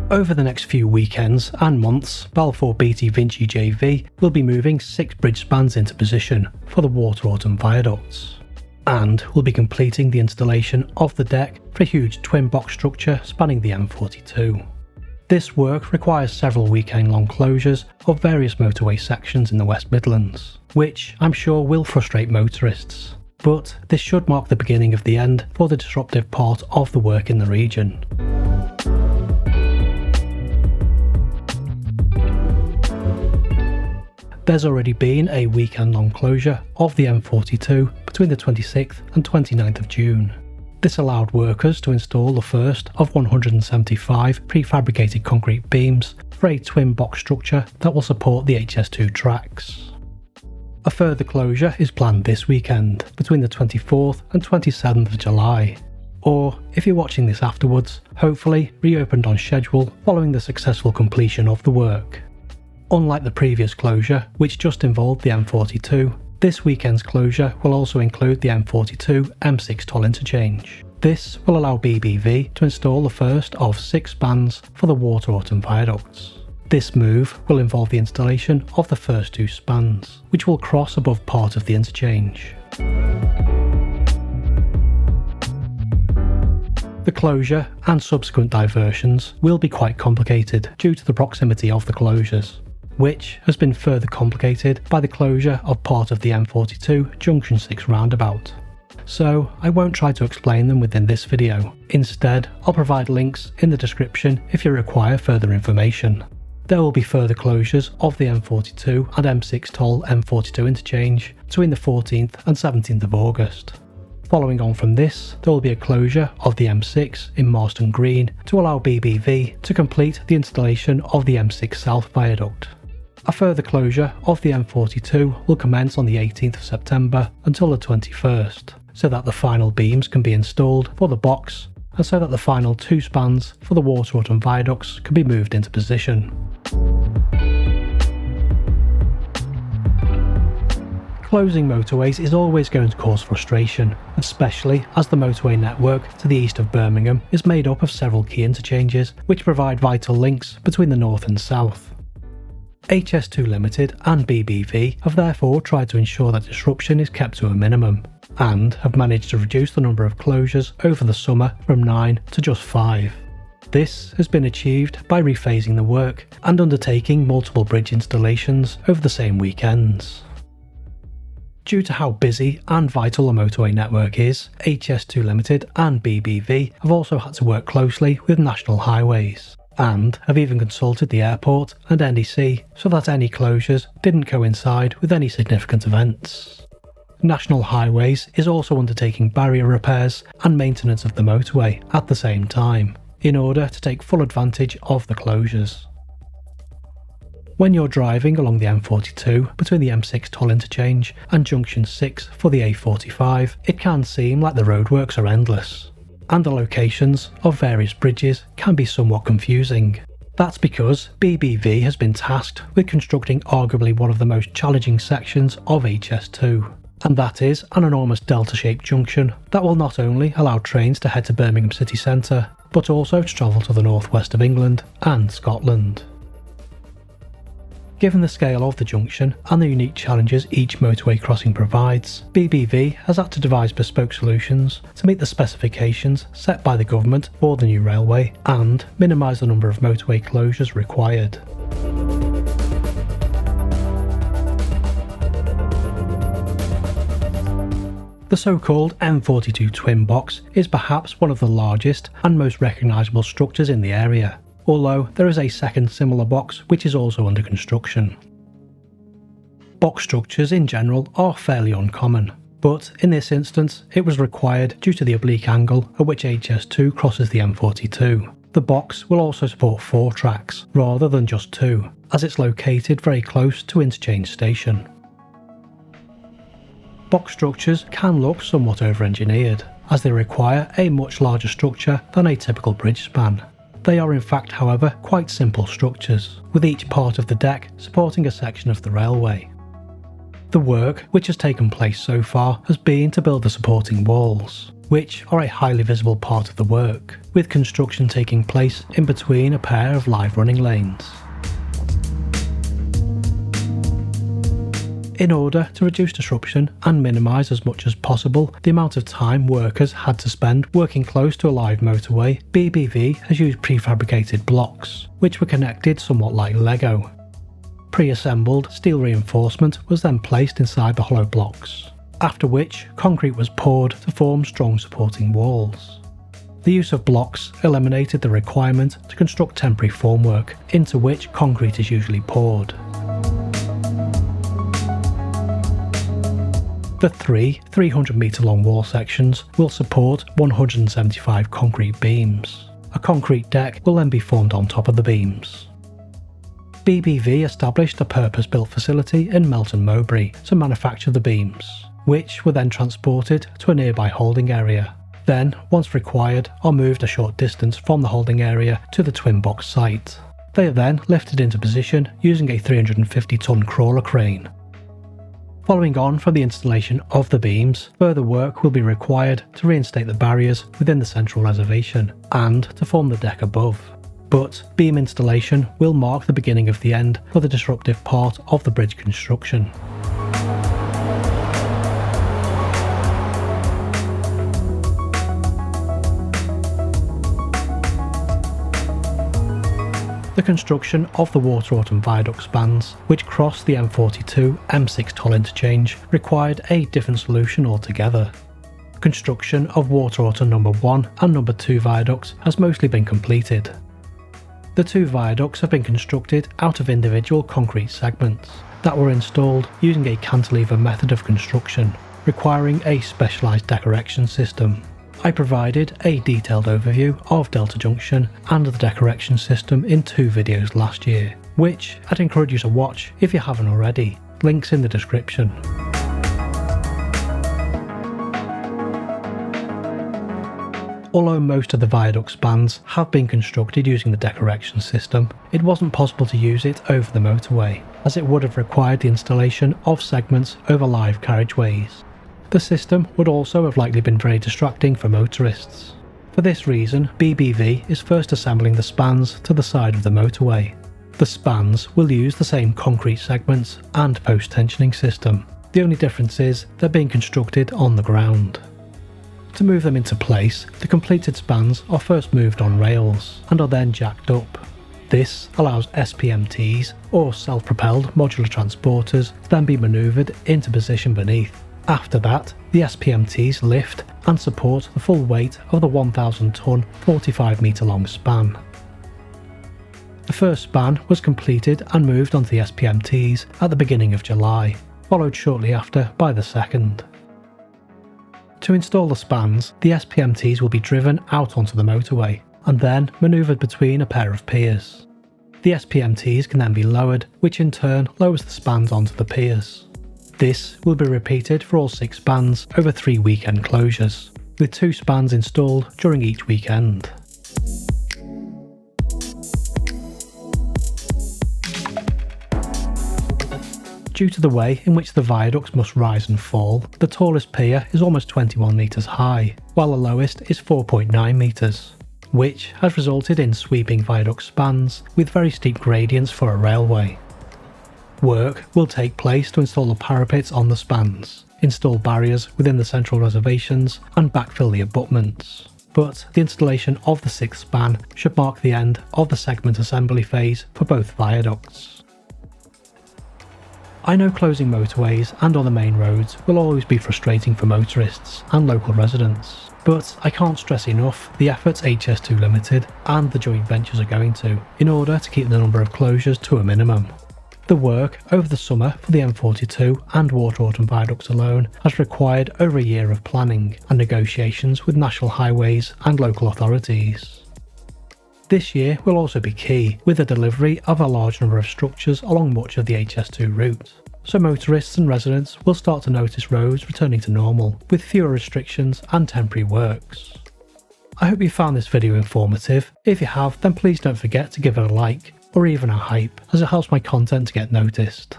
Over the next few weekends and months, Balfour Beatty Vinci JV will be moving 6 bridge spans into position for the Wateraughton viaducts, and will be completing the installation of the deck for a huge twin box structure spanning the M42. This work requires several weekend-long closures of various motorway sections in the West Midlands, which I'm sure will frustrate motorists, but this should mark the beginning of the end for the disruptive part of the work in the region. There's already been a weekend-long closure of the M42 between the 26th and 29th of June. This allowed workers to install the first of 175 prefabricated concrete beams for a twin box structure that will support the HS2 tracks. A further closure is planned this weekend between the 24th and 27th of July, or if you're watching this afterwards, hopefully reopened on schedule following the successful completion of the work. Unlike the previous closure, which just involved the M42, this weekend's closure will also include the M42 M6 Toll interchange. This will allow BBV to install the first of 6 spans for the Wateraughton viaducts. This move will involve the installation of the first 2 spans, which will cross above part of the interchange. The closure and subsequent diversions will be quite complicated due to the proximity of the closures, which has been further complicated by the closure of part of the M42 Junction 6 roundabout. So I won't try to explain them within this video. Instead, I'll provide links in the description if you require further information. There will be further closures of the M42 and M6 Toll M42 interchange between the 14th and 17th of August. Following on from this, there will be a closure of the M6 in Marston Green to allow BBV to complete the installation of the M6 South Viaduct. A further closure of the M42 will commence on the 18th of September until the 21st, so that the final beams can be installed for the box, and so that the final 2 spans for the Wateraughton viaducts can be moved into position. Closing motorways is always going to cause frustration, especially as the motorway network to the east of Birmingham is made up of several key interchanges which provide vital links between the north and south. HS2 Limited and BBV have therefore tried to ensure that disruption is kept to a minimum, and have managed to reduce the number of closures over the summer from 9 to just 5. This has been achieved by rephasing the work and undertaking multiple bridge installations over the same weekends. Due to how busy and vital the motorway network is, HS2 Limited and BBV have also had to work closely with National Highways, and have even consulted the airport and NEC so that any closures didn't coincide with any significant events. National Highways is also undertaking barrier repairs and maintenance of the motorway at the same time, in order to take full advantage of the closures. When you're driving along the M42 between the M6 Toll interchange and Junction 6 for the A45, it can seem like the roadworks are endless, and the locations of various bridges can be somewhat confusing. That's because BBV has been tasked with constructing arguably one of the most challenging sections of HS2, and that is an enormous delta-shaped junction that will not only allow trains to head to Birmingham city centre, but also to travel to the northwest of England and Scotland. Given the scale of the junction and the unique challenges each motorway crossing provides, BBV has had to devise bespoke solutions to meet the specifications set by the government for the new railway and minimise the number of motorway closures required. The so-called M42 twin box is perhaps one of the largest and most recognisable structures in the area, although there is a second similar box which is also under construction. Box structures in general are fairly uncommon, but in this instance it was required due to the oblique angle at which HS2 crosses the M42. The box will also support 4 tracks rather than just 2, as it's located very close to Interchange Station. Box structures can look somewhat over-engineered, as they require a much larger structure than a typical bridge span. They are in fact, however, quite simple structures, with each part of the deck supporting a section of the railway. The work which has taken place so far has been to build the supporting walls, which are a highly visible part of the work, with construction taking place in between a pair of live running lanes. In order to reduce disruption and minimise as much as possible the amount of time workers had to spend working close to a live motorway, BBV has used prefabricated blocks, which were connected somewhat like Lego. Pre-assembled steel reinforcement was then placed inside the hollow blocks, after which concrete was poured to form strong supporting walls. The use of blocks eliminated the requirement to construct temporary formwork, into which concrete is usually poured. The three 300-metre long wall sections will support 175 concrete beams. A concrete deck will then be formed on top of the beams. BBV established a purpose-built facility in Melton Mowbray to manufacture the beams, which were then transported to a nearby holding area. Then, once required, are moved a short distance from the holding area to the twin box site. They are then lifted into position using a 350-ton crawler crane. Following on from the installation of the beams, further work will be required to reinstate the barriers within the central reservation and to form the deck above. But beam installation will mark the beginning of the end for the disruptive part of the bridge construction. The construction of the Water-Autumn Viaduct spans, which cross the M42 M6 Toll interchange, required a different solution altogether. Construction of Water-Autumn No. 1 and No. 2 viaducts has mostly been completed. The two viaducts have been constructed out of individual concrete segments that were installed using a cantilever method of construction, requiring a specialised deck erection system. I provided a detailed overview of Delta Junction and the deck erection system in 2 videos last year, which I'd encourage you to watch if you haven't already. Links in the description. Although most of the viaduct spans have been constructed using the deck erection system, it wasn't possible to use it over the motorway, as it would have required the installation of segments over live carriageways. The system would also have likely been very distracting for motorists. For this reason, BBV is first assembling the spans to the side of the motorway. The spans will use the same concrete segments and post-tensioning system. The only difference is they're being constructed on the ground. To move them into place, the completed spans are first moved on rails and are then jacked up. This allows SPMTs, or self-propelled modular transporters, to then be manoeuvred into position beneath. After that, the SPMTs lift and support the full weight of the 1,000-ton, 45-metre long span. The first span was completed and moved onto the SPMTs at the beginning of July, followed shortly after by the second. To install the spans, the SPMTs will be driven out onto the motorway and then manoeuvred between a pair of piers. The SPMTs can then be lowered, which in turn lowers the spans onto the piers. This will be repeated for all 6 spans over 3 weekend closures, with 2 spans installed during each weekend. Due to the way in which the viaducts must rise and fall, the tallest pier is almost 21 metres high, while the lowest is 4.9 metres, which has resulted in sweeping viaduct spans with very steep gradients for a railway. Work will take place to install the parapets on the spans, install barriers within the central reservations and backfill the abutments. But the installation of the 6th span should mark the end of the segment assembly phase for both viaducts. I know closing motorways and other main roads will always be frustrating for motorists and local residents, but I can't stress enough the efforts HS2 Limited and the joint ventures are going to in order to keep the number of closures to a minimum. The work over the summer for the M42 and Water-Autumn viaducts alone has required over a year of planning and negotiations with national highways and local authorities. This year will also be key, with the delivery of a large number of structures along much of the HS2 route, so motorists and residents will start to notice roads returning to normal, with fewer restrictions and temporary works. I hope you found this video informative. If you have, then please don't forget to give it a like, or even a hype, as it helps my content to get noticed.